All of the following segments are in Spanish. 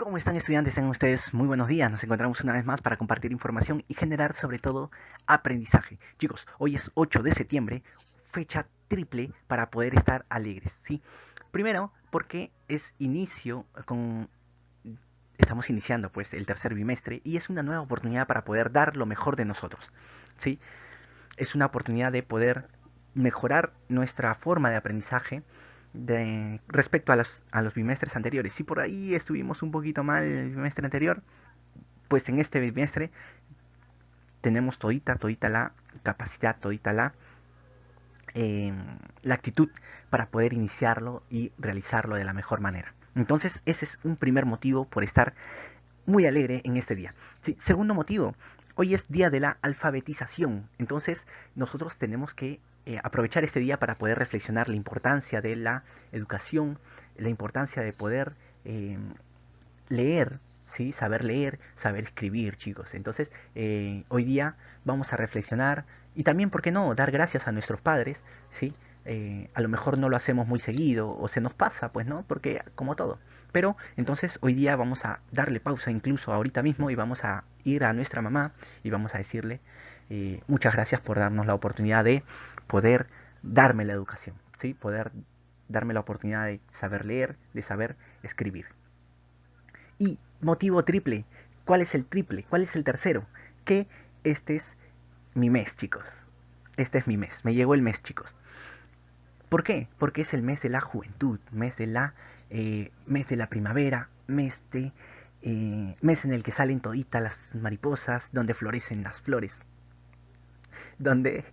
¿Cómo están estudiantes? Tengan ustedes muy buenos días. Nos encontramos una vez más para compartir información y generar sobre todo aprendizaje. Chicos, hoy es 8 de septiembre, fecha triple para poder estar alegres, ¿sí? Primero, porque es inicio con... Estamos iniciando pues el tercer bimestre y es una nueva oportunidad para poder dar lo mejor de nosotros, ¿sí? Es una oportunidad de poder mejorar nuestra forma de aprendizaje respecto a los bimestres anteriores. Si por ahí estuvimos un poquito mal el bimestre anterior, pues en este bimestre tenemos todita la capacidad, eh, la actitud para poder iniciarlo y realizarlo de la mejor manera. Entonces ese es un primer motivo por estar muy alegre en este día. Sí, segundo motivo, hoy es día de la alfabetización, entonces nosotros tenemos que aprovechar este día para poder reflexionar la importancia de la educación, la importancia de poder leer, ¿sí? Saber leer, saber escribir, chicos. Entonces, hoy día vamos a reflexionar y también, ¿por qué no?, dar gracias a nuestros padres, ¿sí? A lo mejor no lo hacemos muy seguido o se nos pasa, pues, ¿no? Porque como todo. Pero entonces hoy día vamos a darle pausa incluso ahorita mismo y vamos a ir a nuestra mamá y vamos a decirle muchas gracias por darnos la oportunidad de poder darme la educación, ¿sí? Poder darme la oportunidad de saber leer, de saber escribir. Y motivo triple. ¿Cuál es el triple? ¿Cuál es el tercero? Que este es mi mes, chicos. Este es mi mes. Me llegó el mes, chicos. ¿Por qué? Porque es el mes de la juventud, mes de la primavera, mes en el que salen toditas las mariposas, donde florecen las flores, donde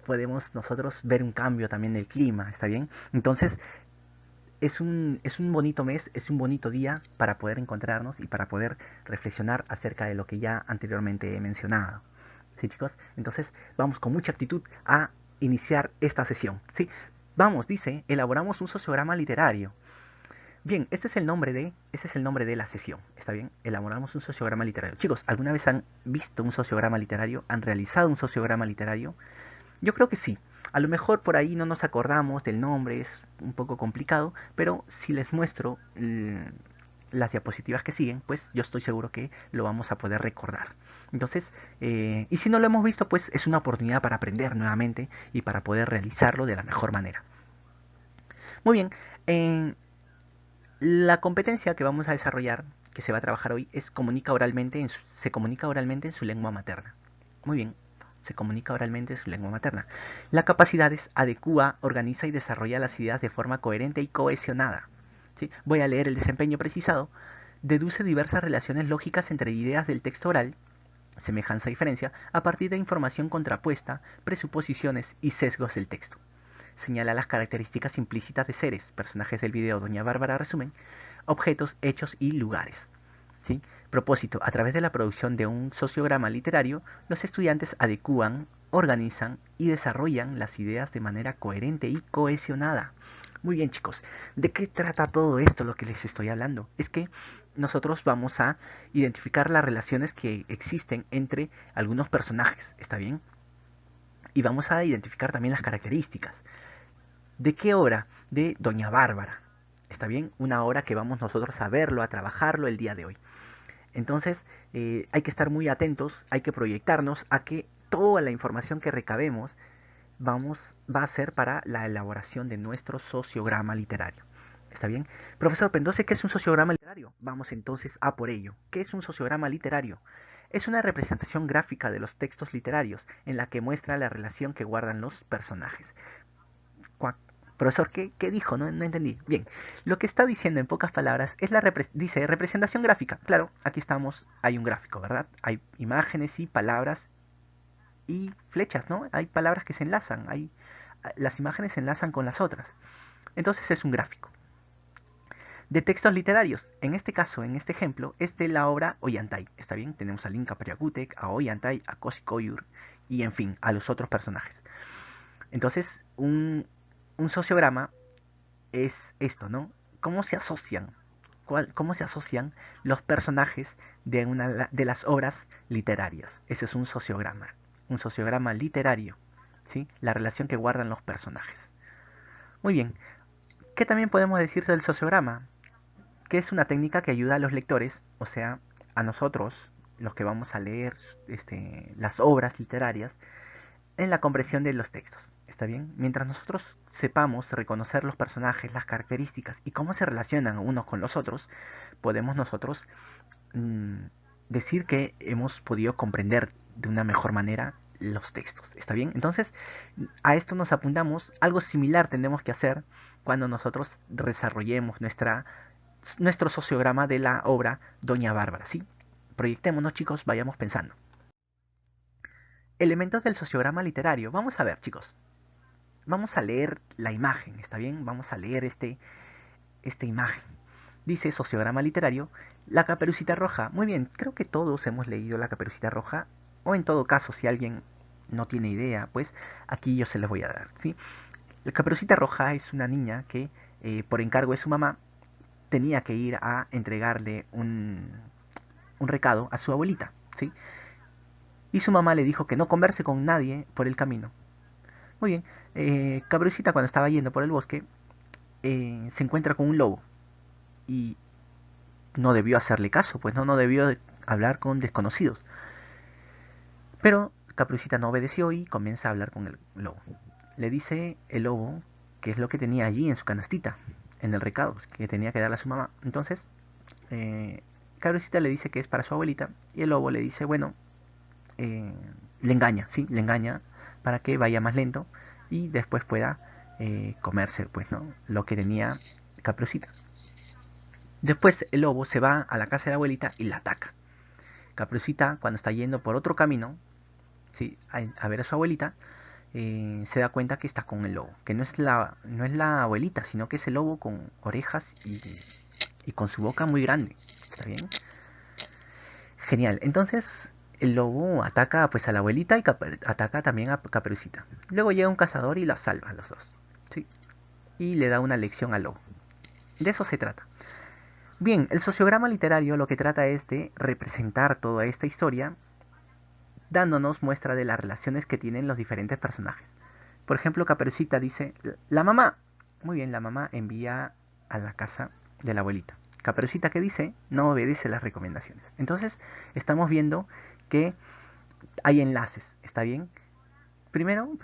podemos nosotros ver un cambio también del clima, ¿está bien? Entonces, es un bonito mes, es un bonito día para poder encontrarnos y para poder reflexionar acerca de lo que ya anteriormente he mencionado. ¿Sí, chicos? Entonces vamos con mucha actitud a iniciar esta sesión. ¿Sí? Vamos, dice, elaboramos un sociograma literario. Bien, este es el nombre de la sesión, ¿está bien? Elaboramos un sociograma literario. Chicos, ¿alguna vez han visto un sociograma literario? ¿Han realizado un sociograma literario? Yo creo que sí. A lo mejor por ahí no nos acordamos del nombre, es un poco complicado, pero si les muestro las diapositivas que siguen, pues yo estoy seguro que lo vamos a poder recordar. Entonces, y si no lo hemos visto, pues es una oportunidad para aprender nuevamente y para poder realizarlo de la mejor manera. Muy bien, la competencia que vamos a desarrollar, que se va a trabajar hoy, es se comunica oralmente en su lengua materna. Muy bien, se comunica oralmente en su lengua materna. La capacidad es adecua, organiza y desarrolla las ideas de forma coherente y cohesionada. ¿Sí? Voy a leer el desempeño precisado. Deduce diversas relaciones lógicas entre ideas del texto oral, semejanza y diferencia, a partir de información contrapuesta, presuposiciones y sesgos del texto. Señala las características implícitas de seres, personajes del video Doña Bárbara resumen, objetos, hechos y lugares. ¿Sí? Propósito, a través de la producción de un sociograma literario, los estudiantes adecúan, organizan y desarrollan las ideas de manera coherente y cohesionada. Muy bien, chicos, ¿de qué trata todo esto lo que les estoy hablando? Es que nosotros vamos a identificar las relaciones que existen entre algunos personajes, ¿está bien? Y vamos a identificar también las características. ¿De qué obra? De Doña Bárbara. ¿Está bien? Una obra que vamos nosotros a verlo, a trabajarlo el día de hoy. Entonces, hay que estar muy atentos, hay que proyectarnos a que toda la información que recabemos va a ser para la elaboración de nuestro sociograma literario. ¿Está bien? Profesor, pero entonces, ¿qué es un sociograma literario? Vamos entonces a por ello. ¿Qué es un sociograma literario? Es una representación gráfica de los textos literarios en la que muestra la relación que guardan los personajes. Profesor, ¿qué dijo? No entendí. Bien, lo que está diciendo en pocas palabras es dice representación gráfica. Claro, aquí estamos, hay un gráfico, ¿verdad? Hay imágenes y palabras y flechas, ¿no? Hay palabras que se enlazan, las imágenes se enlazan con las otras. Entonces es un gráfico. De textos literarios, en este caso, en este ejemplo, es de la obra Ollantay. ¿Está bien? Tenemos a Linka Pariagutek, a Ollantay, a Kosi Koyur y en fin, a los otros personajes. Entonces, un sociograma es esto, ¿no? ¿Cómo se asocian? ¿Cómo se asocian los personajes de las obras literarias? Ese es un sociograma literario, ¿sí? La relación que guardan los personajes. Muy bien, ¿qué también podemos decir del sociograma? que es una técnica que ayuda a los lectores, o sea, a nosotros, los que vamos a leer las obras literarias, en la comprensión de los textos. ¿Está bien? Mientras nosotros sepamos reconocer los personajes, las características y cómo se relacionan unos con los otros, podemos nosotros mm, decir que hemos podido comprender de una mejor manera los textos. ¿Está bien? Entonces, a esto nos apuntamos. Algo similar tenemos que hacer cuando nosotros desarrollemos nuestro sociograma de la obra Doña Bárbara. ¿Sí? Proyectémonos, chicos, vayamos pensando. Elementos del sociograma literario. Vamos a ver, chicos. Vamos a leer la imagen, ¿está bien? Vamos a leer esta imagen. Dice sociograma literario, la Caperucita Roja. Muy bien, creo que todos hemos leído la Caperucita Roja, o en todo caso, si alguien no tiene idea, pues aquí yo se les voy a dar, ¿sí? La Caperucita Roja es una niña que, por encargo de su mamá, tenía que ir a entregarle un recado a su abuelita, ¿sí? Y su mamá le dijo que no converse con nadie por el camino. Muy bien, Caperucita cuando estaba yendo por el bosque, se encuentra con un lobo y no debió hacerle caso, pues no debió hablar con desconocidos. Pero Caperucita no obedeció y comienza a hablar con el lobo. Le dice el lobo qué es lo que tenía allí en su canastita, en el recado que tenía que darle a su mamá. Entonces, Caperucita le dice que es para su abuelita y el lobo le dice, bueno, le engaña, ¿sí? Le engaña para que vaya más lento y después pueda comerse, pues, ¿no? Lo que tenía Caperucita. Después el lobo se va a la casa de la abuelita y la ataca. Caperucita, cuando está yendo por otro camino, ¿sí? A ver a su abuelita, se da cuenta que está con el lobo. Que no es la abuelita, sino que es el lobo con orejas y con su boca muy grande. ¿Está bien? Genial. Entonces el lobo ataca pues a la abuelita y ataca también a Caperucita. Luego llega un cazador y la salva a los dos. ¿Sí? Y le da una lección al lobo. De eso se trata. Bien, el sociograma literario lo que trata es de representar toda esta historia dándonos muestra de las relaciones que tienen los diferentes personajes. Por ejemplo, Caperucita dice, la mamá. Muy bien, la mamá envía a la casa de la abuelita. Caperucita, ¿qué dice? No obedece las recomendaciones. Entonces, estamos viendo que hay enlaces, ¿está bien? Primero,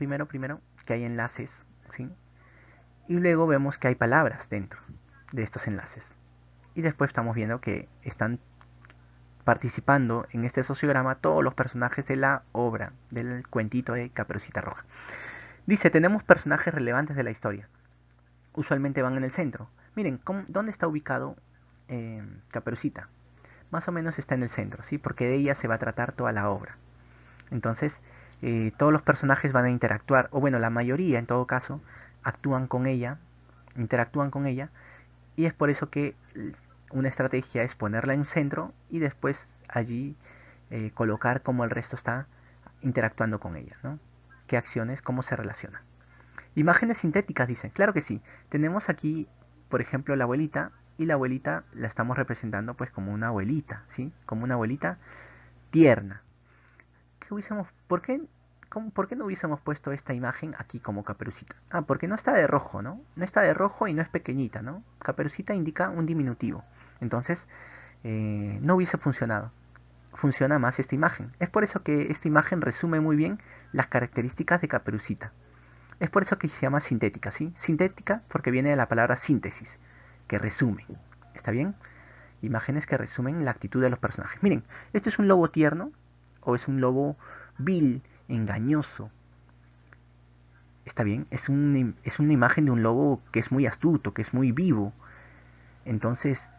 que hay enlaces, ¿sí? Y luego vemos que hay palabras dentro de estos enlaces. Y después estamos viendo que están participando en este sociograma todos los personajes de la obra, del cuentito de Caperucita Roja. Dice, tenemos personajes relevantes de la historia. Usualmente van en el centro. Miren, ¿dónde está ubicado Caperucita? Más o menos está en el centro, ¿sí? Porque de ella se va a tratar toda la obra. Entonces, todos los personajes van a interactuar, o bueno, la mayoría en todo caso, interactúan con ella, y es por eso que una estrategia es ponerla en un centro y después allí colocar cómo el resto está interactuando con ella, ¿no? ¿Qué acciones, cómo se relacionan? Imágenes sintéticas, dicen. Claro que sí. Tenemos aquí, por ejemplo, la abuelita, y la abuelita la estamos representando pues como una abuelita, ¿sí? Como una abuelita tierna. ¿Por qué no hubiésemos puesto esta imagen aquí como Caperucita? Ah, porque no está de rojo, ¿no? No está de rojo y no es pequeñita, ¿no? Caperucita indica un diminutivo. Entonces, no hubiese funcionado. Funciona más esta imagen. Es por eso que esta imagen resume muy bien las características de Caperucita. Es por eso que se llama sintética, ¿sí? Sintética porque viene de la palabra síntesis, que resume. ¿Está bien? Imágenes que resumen la actitud de los personajes. Miren, este es un lobo tierno o es un lobo vil, engañoso. ¿Está bien? Es una imagen de un lobo que es muy astuto, que es muy vivo. Entonces,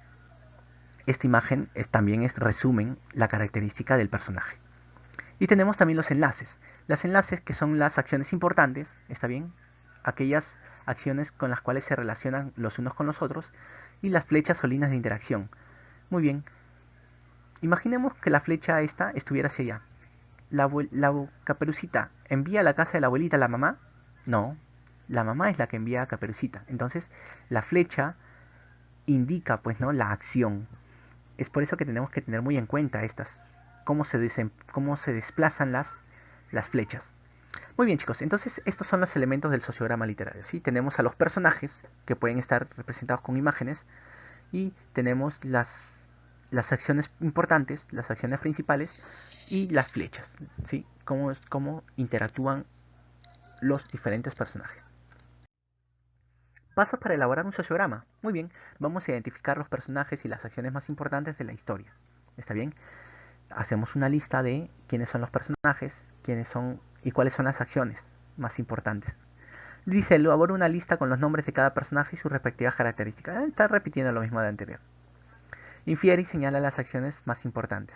esta imagen también resumen la característica del personaje. Y tenemos también los enlaces. Los enlaces que son las acciones importantes, ¿está bien? Aquellas acciones con las cuales se relacionan los unos con los otros. Y las flechas o líneas de interacción. Muy bien. Imaginemos que la flecha esta estuviera hacia allá. La Caperucita envía a la casa de la abuelita a la mamá. No, la mamá es la que envía a Caperucita. Entonces, la flecha indica, pues, ¿no? La acción. Es por eso que tenemos que tener muy en cuenta cómo se desplazan las flechas. Muy bien, chicos, entonces estos son los elementos del sociograma literario, ¿sí? Tenemos a los personajes que pueden estar representados con imágenes y tenemos las acciones importantes, las acciones principales y las flechas, ¿sí? Cómo interactúan los diferentes personajes. Pasos para elaborar un sociograma. Muy bien, vamos a identificar los personajes y las acciones más importantes de la historia. ¿Está bien? Hacemos una lista de quiénes son los personajes, quiénes son y cuáles son las acciones más importantes. Dice, elabora una lista con los nombres de cada personaje y sus respectivas características. Está repitiendo lo mismo de anterior. Infiere y señala las acciones más importantes.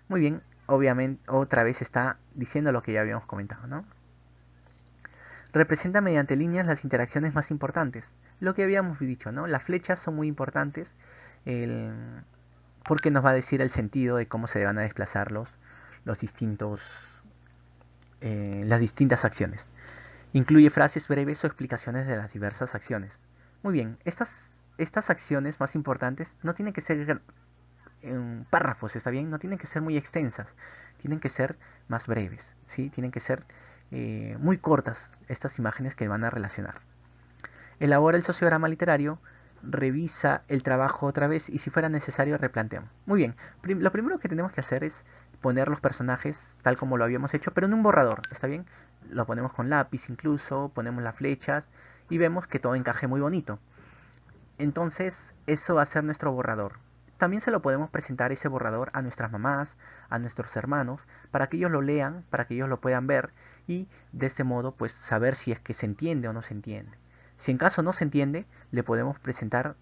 Muy bien, obviamente otra vez está diciendo lo que ya habíamos comentado, ¿no? Representa mediante líneas las interacciones más importantes. Lo que habíamos dicho, ¿no? Las flechas son muy importantes el, porque nos va a decir el sentido de cómo se van a desplazar los distintos, las distintas acciones. Incluye frases breves o explicaciones de las diversas acciones. Muy bien, estas acciones más importantes no tienen que ser en párrafos, ¿está bien? No tienen que ser muy extensas, tienen que ser más breves, ¿sí? Tienen que ser muy cortas estas imágenes que van a relacionar. Elabora el sociograma literario, revisa el trabajo otra vez y si fuera necesario replanteamos. Muy bien, lo primero que tenemos que hacer es poner los personajes tal como lo habíamos hecho, pero en un borrador, ¿está bien? Lo ponemos con lápiz incluso, ponemos las flechas y vemos que todo encaje muy bonito. Entonces, eso va a ser nuestro borrador. También se lo podemos presentar ese borrador a nuestras mamás, a nuestros hermanos, para que ellos lo lean, para que ellos lo puedan ver y de este modo pues saber si es que se entiende o no se entiende. Si en caso no se entiende, le podemos presentar,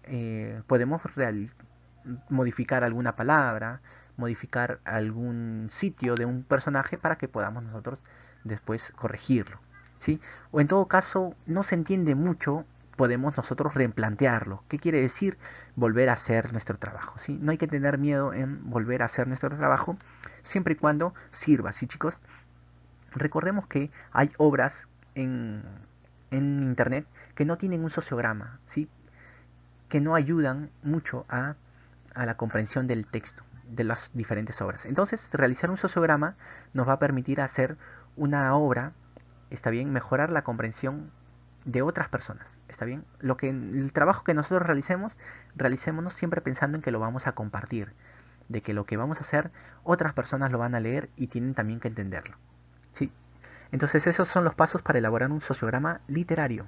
modificar alguna palabra, modificar algún sitio de un personaje para que podamos nosotros después corregirlo, ¿sí? O en todo caso, no se entiende mucho, podemos nosotros replantearlo. ¿Qué quiere decir? Volver a hacer nuestro trabajo, ¿sí? No hay que tener miedo en volver a hacer nuestro trabajo, siempre y cuando sirva, ¿sí, chicos? Recordemos que hay obras en internet que no tienen un sociograma, ¿sí? Que no ayudan mucho a la comprensión del texto de las diferentes obras. Entonces, realizar un sociograma nos va a permitir hacer una obra, está bien, mejorar la comprensión de otras personas, está bien. El trabajo que nosotros realicémonos siempre pensando en que lo vamos a compartir, de que lo que vamos a hacer otras personas lo van a leer y tienen también que entenderlo, ¿sí? Entonces, esos son los pasos para elaborar un sociograma literario.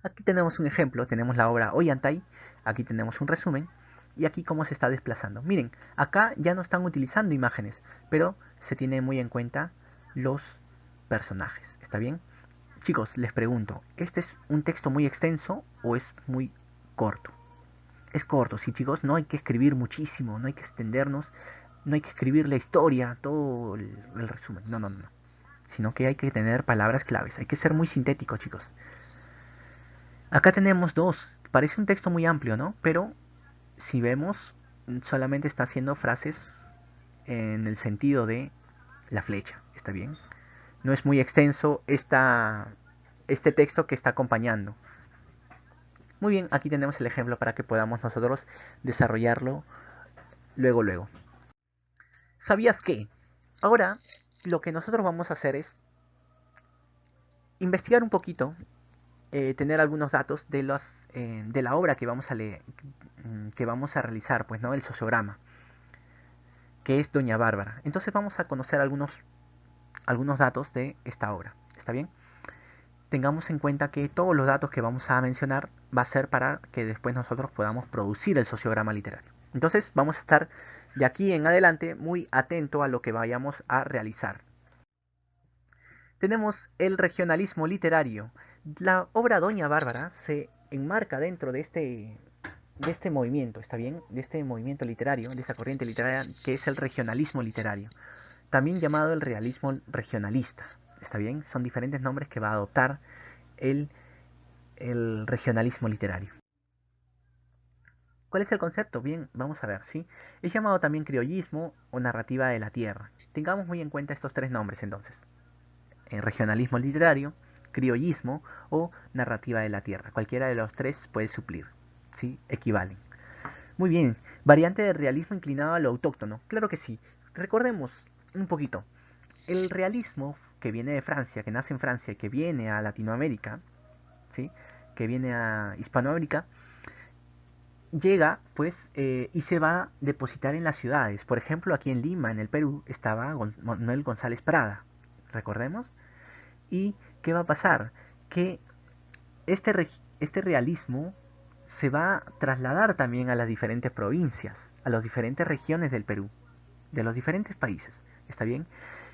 Aquí tenemos un ejemplo, tenemos la obra Ollantay, aquí tenemos un resumen y aquí cómo se está desplazando. Miren, acá ya no están utilizando imágenes, pero se tiene muy en cuenta los personajes, ¿está bien? Chicos, les pregunto, ¿este es un texto muy extenso o es muy corto? Es corto, sí, chicos, no hay que escribir muchísimo, no hay que extendernos, no hay que escribir la historia, todo el resumen, no, no, no, sino que hay que tener palabras claves, hay que ser muy sintético, chicos. Acá tenemos dos. Parece un texto muy amplio, ¿no? Pero si vemos, solamente está haciendo frases en el sentido de la flecha. ¿Está bien? No es muy extenso este texto que está acompañando. Muy bien, aquí tenemos el ejemplo para que podamos nosotros desarrollarlo luego. ¿Sabías qué? Ahora, lo que nosotros vamos a hacer es investigar un poquito, tener algunos datos de la obra que vamos a leer, que vamos a realizar, pues, ¿no? El sociograma, que es Doña Bárbara. Entonces vamos a conocer algunos datos de esta obra. ¿Está bien? Tengamos en cuenta que todos los datos que vamos a mencionar va a ser para que después nosotros podamos producir el sociograma literario. Entonces vamos a estar de aquí en adelante muy atento a lo que vayamos a realizar. Tenemos el regionalismo literario. La obra Doña Bárbara se enmarca dentro de este movimiento, ¿está bien? De este movimiento literario, de esta corriente literaria que es el regionalismo literario, también llamado el realismo regionalista, ¿está bien? Son diferentes nombres que va a adoptar el, el regionalismo literario. ¿Cuál es el concepto? Bien, vamos a ver, ¿sí? Es llamado también criollismo o narrativa de la tierra. Tengamos muy en cuenta estos tres nombres entonces. Regionalismo literario, criollismo o narrativa de la tierra. Cualquiera de los tres puede suplir, ¿sí? Equivalen. Muy bien, variante de realismo inclinado a lo autóctono. Claro que sí. Recordemos un poquito. El realismo que viene de Francia, que nace en Francia y que viene a Latinoamérica, ¿sí? Que viene a Hispanoamérica, llega pues y se va a depositar en las ciudades. Por ejemplo, aquí en Lima, en el Perú, estaba Manuel González Prada, recordemos. ¿Y qué va a pasar? Que este realismo se va a trasladar también a las diferentes provincias, a las diferentes regiones del Perú, de los diferentes países, ¿está bien?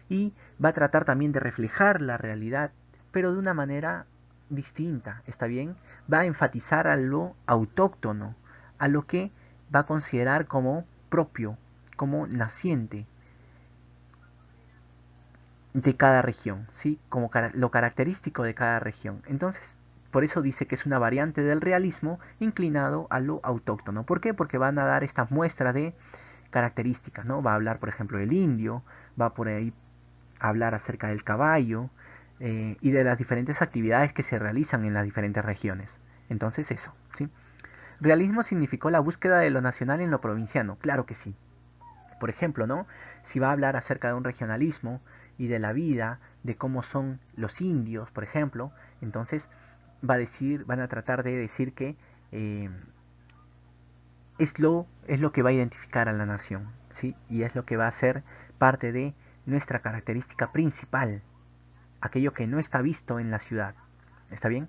Y va a tratar también de reflejar la realidad, pero de una manera distinta, ¿está bien? Va a enfatizar a lo autóctono, a lo que va a considerar como propio, como naciente de cada región, ¿sí? Como lo característico de cada región. Entonces, por eso dice que es una variante del realismo inclinado a lo autóctono. ¿Por qué? Porque van a dar esta muestra de características, ¿no? Va a hablar, por ejemplo, del indio, va por ahí a hablar acerca del caballo y de las diferentes actividades que se realizan en las diferentes regiones. Entonces, eso, ¿sí? Realismo significó la búsqueda de lo nacional en lo provinciano, claro que sí. Por ejemplo, ¿no? Si va a hablar acerca de un regionalismo y de la vida, de cómo son los indios, por ejemplo, entonces van a tratar de decir que eh, es lo que va a identificar a la nación, ¿sí? Y es lo que va a ser parte de nuestra característica principal, aquello que no está visto en la ciudad. ¿Está bien?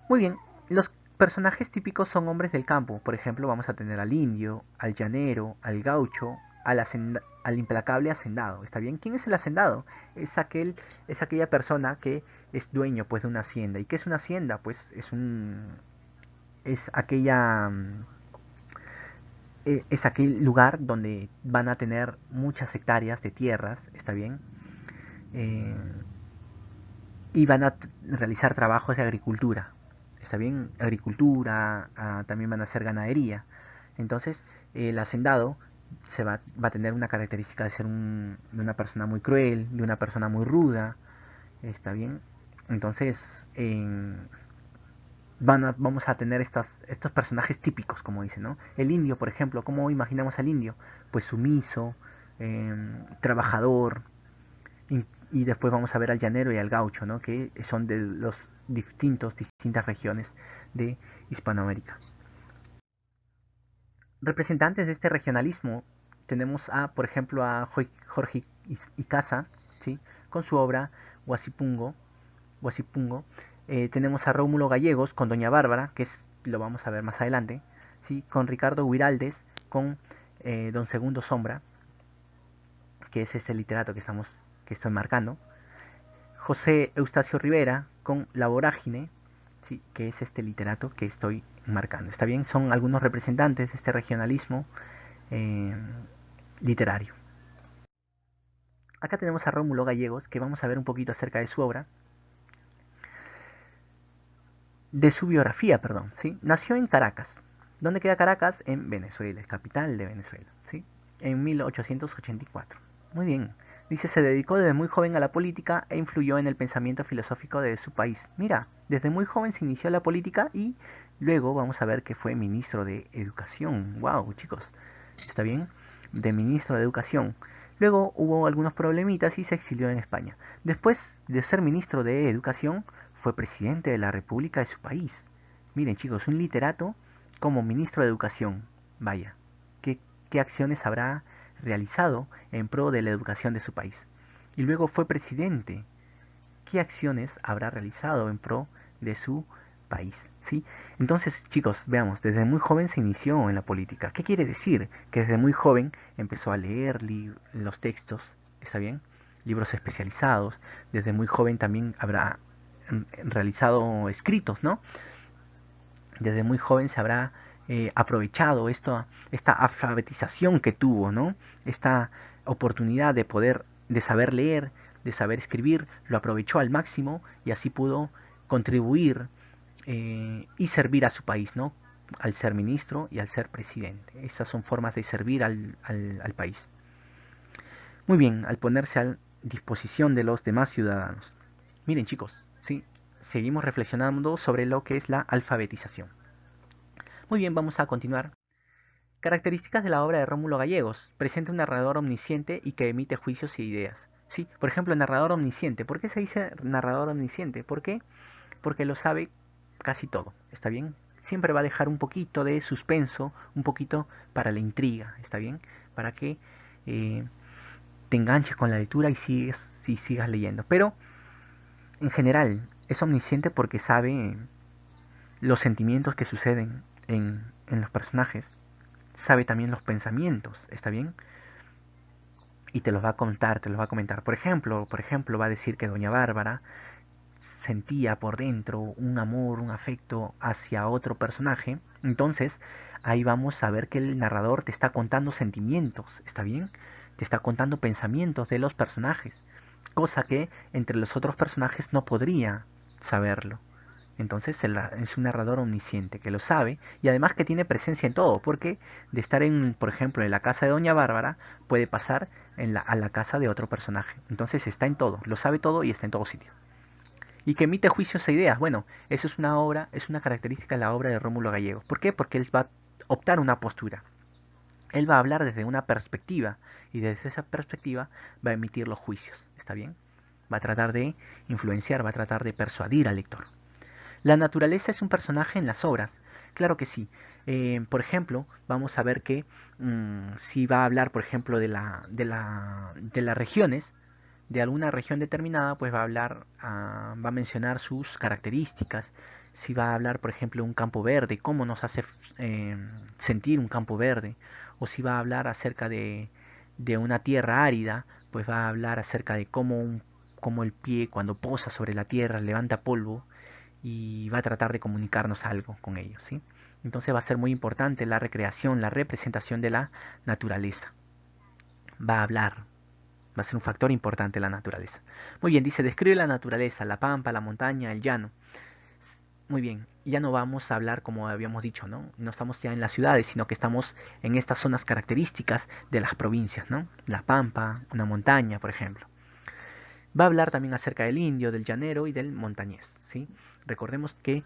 Muy bien, los personajes típicos son hombres del campo. Por ejemplo, vamos a tener al indio, al llanero, al gaucho, al implacable hacendado. ¿Está bien? ¿Quién es el hacendado? Es aquella persona que es dueño pues de una hacienda. ¿Y qué es una hacienda? Pues es aquella es aquel lugar donde van a tener muchas hectáreas de tierras, ¿está bien? Eh, y van a realizar trabajos de agricultura. Está bien, agricultura, también van a hacer ganadería. Entonces, el hacendado va a tener una característica de ser de una persona muy cruel, de una persona muy ruda. Está bien. Entonces, vamos a tener estos personajes típicos, como dicen, ¿no? El indio, por ejemplo, ¿cómo imaginamos al indio? Pues sumiso, trabajador, y después vamos a ver al llanero y al gaucho, ¿no? Que son de los distintas regiones de Hispanoamérica. Representantes de este regionalismo tenemos por ejemplo, a Jorge Icaza, ¿sí? Con su obra Huasipungo. Huasipungo. Tenemos a Rómulo Gallegos con Doña Bárbara, lo vamos a ver más adelante, ¿sí? Con Ricardo Guiraldes, con Don Segundo Sombra, que es este literato que estoy marcando. José Eustacio Rivera con La Vorágine, ¿sí? Que es este literato que estoy marcando. ¿Está bien? Son algunos representantes de este regionalismo eh, literario. Acá tenemos a Rómulo Gallegos, que vamos a ver un poquito acerca de su obra, de su biografía, perdón. ¿Sí? Nació en Caracas. ¿Dónde queda Caracas? En Venezuela, es capital de Venezuela. ¿Sí? En 1884. Muy bien. Dice, se dedicó desde muy joven a la política e influyó en el pensamiento filosófico de su país. Mira, desde muy joven se inició la política y luego vamos a ver que fue ministro de Educación. Wow, chicos, ¿está bien? De ministro de Educación. Luego hubo algunos problemitas y se exilió en España. Después de ser ministro de Educación, fue presidente de la República de su país. Miren, chicos, un literato como ministro de Educación. Vaya, ¿qué acciones habrá realizado en pro de la educación de su país? Y luego fue presidente. ¿Qué acciones habrá realizado en pro de su país? ¿Sí? Entonces, chicos, veamos, desde muy joven se inició en la política. ¿Qué quiere decir? Que desde muy joven empezó a leer los textos, ¿está bien? Libros especializados. Desde muy joven también habrá realizado escritos, ¿no? Desde muy joven se habrá aprovechado esta alfabetización que tuvo, ¿no? Esta oportunidad de saber leer, de saber escribir, lo aprovechó al máximo y así pudo contribuir y servir a su país, ¿no? Al ser ministro y al ser presidente. Esas son formas de servir al país. Muy bien, al ponerse a disposición de los demás ciudadanos. Miren chicos, ¿sí? Seguimos reflexionando sobre lo que es la alfabetización. Muy bien, vamos a continuar. Características de la obra de Rómulo Gallegos. Presenta un narrador omnisciente y que emite juicios y ideas. Sí, por ejemplo, narrador omnisciente. ¿Por qué se dice narrador omnisciente? ¿Por qué? Porque lo sabe casi todo. ¿Está bien? siempre va a dejar un poquito de suspenso, un poquito para la intriga, ¿está bien? Para que eh, te enganches con la lectura y sigas leyendo. Pero en general es omnisciente porque sabe los sentimientos que suceden en los personajes, sabe también los pensamientos, ¿está bien? Y te los va a contar, te los va a comentar. Por ejemplo, va a decir que Doña Bárbara sentía por dentro un amor, un afecto hacia otro personaje. Entonces, ahí vamos a ver que el narrador te está contando sentimientos, ¿está bien? Te está contando pensamientos de los personajes, cosa que entre los otros personajes no podría saberlo. Entonces es un narrador omnisciente que lo sabe y además que tiene presencia en todo, porque de estar por ejemplo, en la casa de Doña Bárbara, puede pasar a la casa de otro personaje. Entonces está en todo, lo sabe todo y está en todo sitio. Y que emite juicios e ideas. Bueno, eso es una característica de la obra de Rómulo Gallegos. ¿Por qué? Porque él va a optar una postura. Él va a hablar desde una perspectiva y desde esa perspectiva va a emitir los juicios. ¿Está bien? Va a tratar de influenciar, va a tratar de persuadir al lector. La naturaleza es un personaje en las obras. Claro que sí. Por ejemplo, vamos a ver que si va a hablar, por ejemplo, de las regiones, de alguna región determinada, pues va a hablar, va a mencionar sus características. Si va a hablar, por ejemplo, de un campo verde, cómo nos hace sentir un campo verde. O si va a hablar acerca de una tierra árida, pues va a hablar acerca de cómo el pie cuando posa sobre la tierra levanta polvo y va a tratar de comunicarnos algo con ellos, ¿sí? Entonces va a ser muy importante la recreación, la representación de la naturaleza. Va a hablar, va a ser un factor importante la naturaleza. Muy bien, dice, describe la naturaleza, la pampa, la montaña, el llano. Muy bien, ya no vamos a hablar como habíamos dicho, ¿no? No estamos ya en las ciudades, sino que estamos en estas zonas características de las provincias, ¿no? La pampa, una montaña, por ejemplo. Va a hablar también acerca del indio, del llanero y del montañés, ¿sí? Recordemos que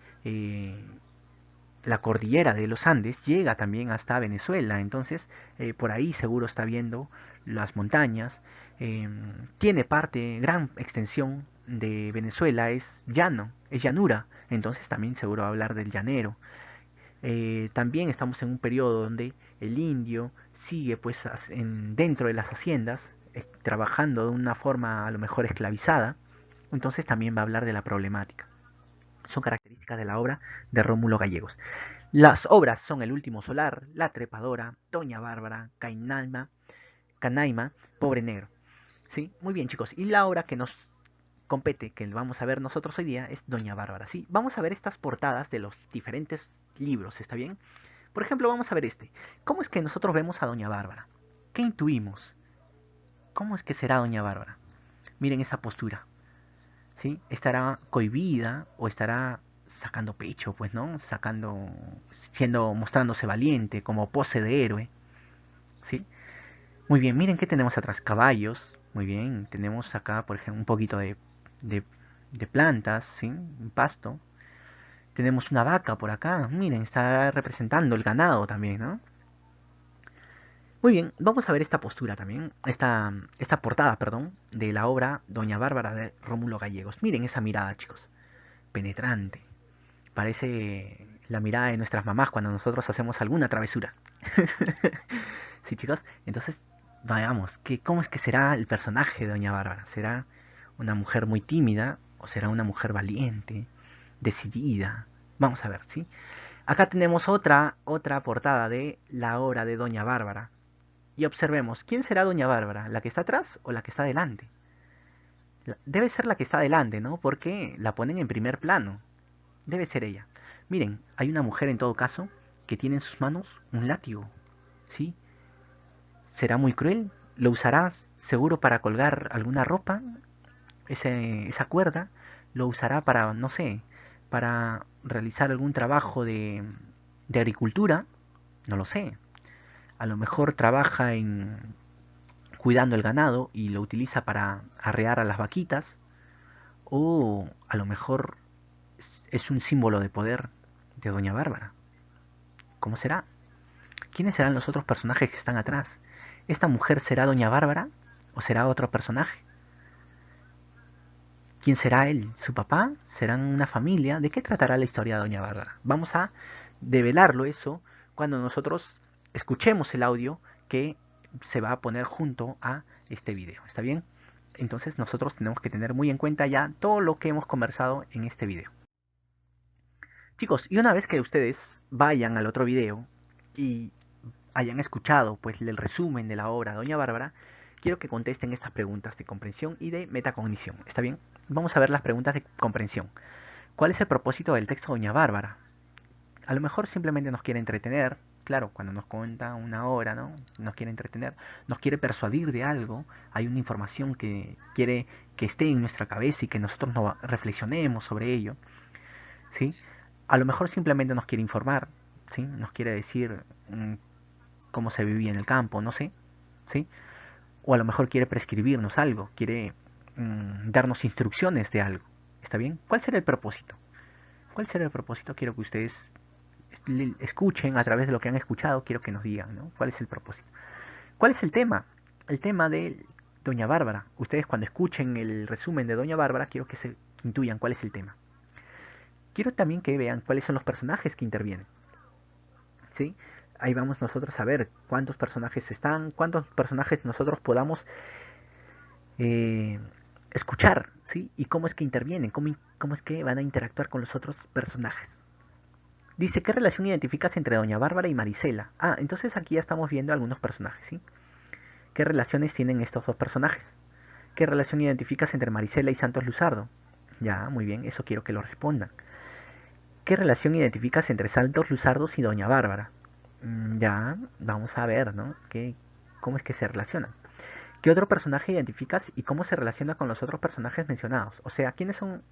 la cordillera de los Andes llega también hasta Venezuela, entonces por ahí seguro está viendo las montañas, tiene parte, gran extensión de Venezuela es llano, es llanura, entonces también seguro va a hablar del llanero. También estamos en un periodo donde el indio sigue pues dentro de las haciendas, trabajando de una forma a lo mejor esclavizada, entonces también va a hablar de la problemática. Son características de la obra de Rómulo Gallegos. Las obras son El último solar, La trepadora, Doña Bárbara, Canaima, Pobre Negro. ¿Sí? Muy bien, chicos. Y la obra que nos compete, que vamos a ver nosotros hoy día, es Doña Bárbara. ¿Sí? Vamos a ver estas portadas de los diferentes libros, ¿está bien? Por ejemplo, vamos a ver este. ¿Cómo es que nosotros vemos a Doña Bárbara? ¿Qué intuimos? ¿Cómo es que será Doña Bárbara? Miren esa postura. ¿Sí? ¿Estará cohibida o estará sacando pecho, pues, ¿no? Mostrándose valiente, como pose de héroe, ¿sí? Muy bien, miren qué tenemos atrás, caballos, muy bien, tenemos acá, por ejemplo, un poquito de, de plantas, ¿sí? Un pasto. Tenemos una vaca por acá, miren, está representando el ganado también, ¿no? Muy bien, vamos a ver esta postura también, esta portada, perdón, de la obra Doña Bárbara de Rómulo Gallegos. Miren esa mirada, chicos, penetrante. Parece la mirada de nuestras mamás cuando nosotros hacemos alguna travesura. Sí, chicos. Entonces, vayamos. ¿Cómo es que será el personaje de Doña Bárbara? ¿Será una mujer muy tímida o será una mujer valiente, decidida? Vamos a ver, ¿sí? Acá tenemos otra portada de la obra de Doña Bárbara. Y observemos, ¿quién será Doña Bárbara? ¿La que está atrás o la que está adelante? Debe ser la que está adelante, ¿no? Porque la ponen en primer plano. Debe ser ella. Miren, hay una mujer en todo caso que tiene en sus manos un látigo, ¿sí? ¿Será muy cruel? ¿Lo usará seguro para colgar alguna ropa? Esa cuerda lo usará para, no sé, para realizar algún trabajo de agricultura, no lo sé. A lo mejor trabaja en cuidando el ganado y lo utiliza para arrear a las vaquitas, o a lo mejor es un símbolo de poder de Doña Bárbara. ¿Cómo será? ¿Quiénes serán los otros personajes que están atrás? ¿Esta mujer será Doña Bárbara o será otro personaje? ¿Quién será él? ¿Su papá? ¿Serán una familia? ¿De qué tratará la historia de Doña Bárbara? Vamos a develarlo eso cuando nosotros escuchemos el audio que se va a poner junto a este video. ¿Está bien? Entonces nosotros tenemos que tener muy en cuenta ya todo lo que hemos conversado en este video. Chicos, y una vez que ustedes vayan al otro video y hayan escuchado pues el resumen de la obra de Doña Bárbara, quiero que contesten estas preguntas de comprensión y de metacognición. ¿Está bien? Vamos a ver las preguntas de comprensión. ¿Cuál es el propósito del texto de Doña Bárbara? A lo mejor simplemente nos quiere entretener, claro, cuando nos cuenta una obra, ¿no? Nos quiere entretener, nos quiere persuadir de algo, hay una información que quiere que esté en nuestra cabeza y que nosotros no reflexionemos sobre ello, ¿sí? A lo mejor simplemente nos quiere informar, ¿sí? Nos quiere decir cómo se vivía en el campo, no sé, ¿sí? O a lo mejor quiere prescribirnos algo, quiere darnos instrucciones de algo, ¿está bien? ¿Cuál será el propósito? ¿Cuál será el propósito? Quiero que ustedes escuchen a través de lo que han escuchado, quiero que nos digan, ¿no? ¿Cuál es el propósito? ¿Cuál es el tema? El tema de Doña Bárbara. Ustedes cuando escuchen el resumen de Doña Bárbara, quiero que intuyan cuál es el tema. Quiero también que vean cuáles son los personajes que intervienen, ¿sí? Ahí vamos nosotros a ver cuántos personajes están, cuántos personajes nosotros podamos eh, escuchar, ¿sí? Y cómo es que intervienen, cómo es que van a interactuar con los otros personajes. Dice, ¿qué relación identificas entre Doña Bárbara y Marisela? Ah, entonces aquí ya estamos viendo algunos personajes, ¿sí? ¿Qué relaciones tienen estos dos personajes? ¿Qué relación identificas entre Marisela y Santos Luzardo? Ya, muy bien, eso quiero que lo respondan. ¿Qué relación identificas entre Santos Luzardo y Doña Bárbara? Ya, vamos a ver, ¿no? ¿Cómo es que se relacionan? ¿Qué otro personaje identificas y cómo se relaciona con los otros personajes mencionados? O sea, ¿quiénes son?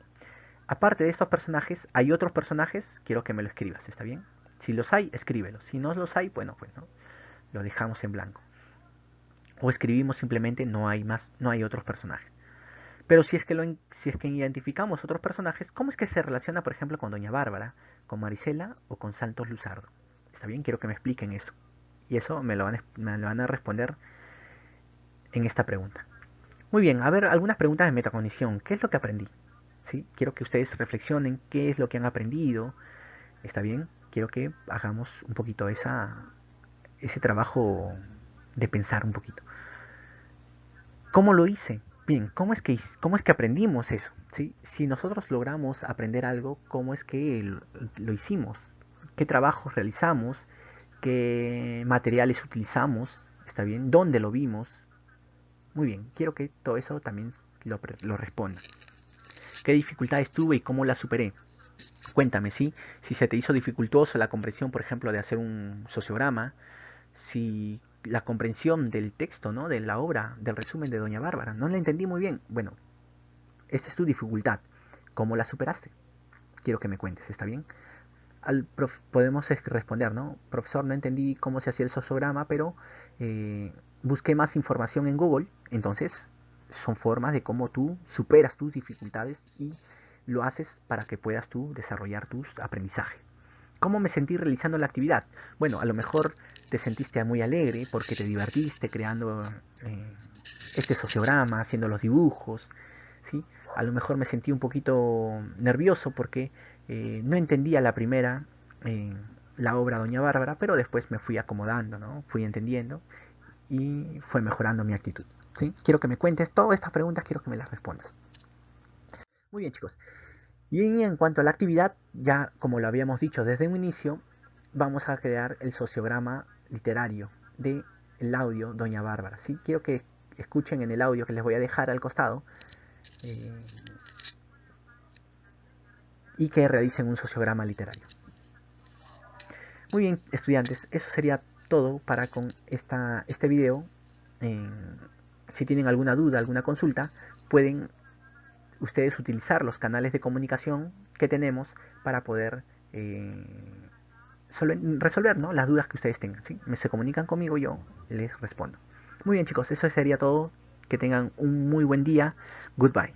Aparte de estos personajes, ¿hay otros personajes? Quiero que me lo escribas, ¿está bien? Si los hay, escríbelos. Si no los hay, bueno, pues no, lo dejamos en blanco. O escribimos simplemente no hay más, no hay otros personajes. Pero si es que identificamos otros personajes, ¿cómo es que se relaciona, por ejemplo, con Doña Bárbara, con Marisela o con Santos Luzardo? ¿Está bien? Quiero que me expliquen eso. Y eso me lo van a responder en esta pregunta. Muy bien, a ver, algunas preguntas de metacognición. ¿Qué es lo que aprendí? ¿Sí? Quiero que ustedes reflexionen qué es lo que han aprendido. ¿Está bien? Quiero que hagamos un poquito ese trabajo de pensar un poquito. ¿Cómo lo hice? Bien, cómo es que aprendimos eso? ¿Sí? Si nosotros logramos aprender algo, ¿cómo es que lo hicimos? ¿Qué trabajos realizamos? ¿Qué materiales utilizamos? ¿Está bien? ¿Dónde lo vimos? Muy bien, quiero que todo eso también lo responda. ¿Qué dificultades tuve y cómo las superé? Cuéntame, ¿sí? Si se te hizo dificultoso la comprensión, por ejemplo, de hacer un sociograma, si la comprensión del texto, ¿no? De la obra, del resumen de Doña Bárbara, no la entendí muy bien. Bueno, esta es tu dificultad. ¿Cómo la superaste? Quiero que me cuentes, ¿está bien? Podemos responder, ¿no? Profesor, no entendí cómo se hacía el sociograma, pero busqué más información en Google. Entonces, son formas de cómo tú superas tus dificultades y lo haces para que puedas tú desarrollar tus aprendizajes. ¿Cómo me sentí realizando la actividad? Bueno, a lo mejor te sentiste muy alegre porque te divertiste creando este sociograma, haciendo los dibujos, ¿sí? A lo mejor me sentí un poquito nervioso porque no entendía la primera la obra Doña Bárbara, pero después me fui acomodando, ¿no? Fui entendiendo y fue mejorando mi actitud, ¿sí? Quiero que me cuentes todas estas preguntas, quiero que me las respondas. Muy bien, chicos. Y en cuanto a la actividad, ya como lo habíamos dicho desde un inicio, vamos a crear el sociograma literario del audio Doña Bárbara. ¿Sí? Quiero que escuchen en el audio que les voy a dejar al costado eh, y que realicen un sociograma literario. Muy bien, estudiantes, eso sería todo para con este video. Eh, si tienen alguna duda, alguna consulta, pueden ustedes utilizar los canales de comunicación que tenemos para poder resolver, ¿no? Las dudas que ustedes tengan, ¿sí? Se comunican conmigo y yo les respondo. Muy bien, chicos, eso sería todo. Que tengan un muy buen día. Goodbye.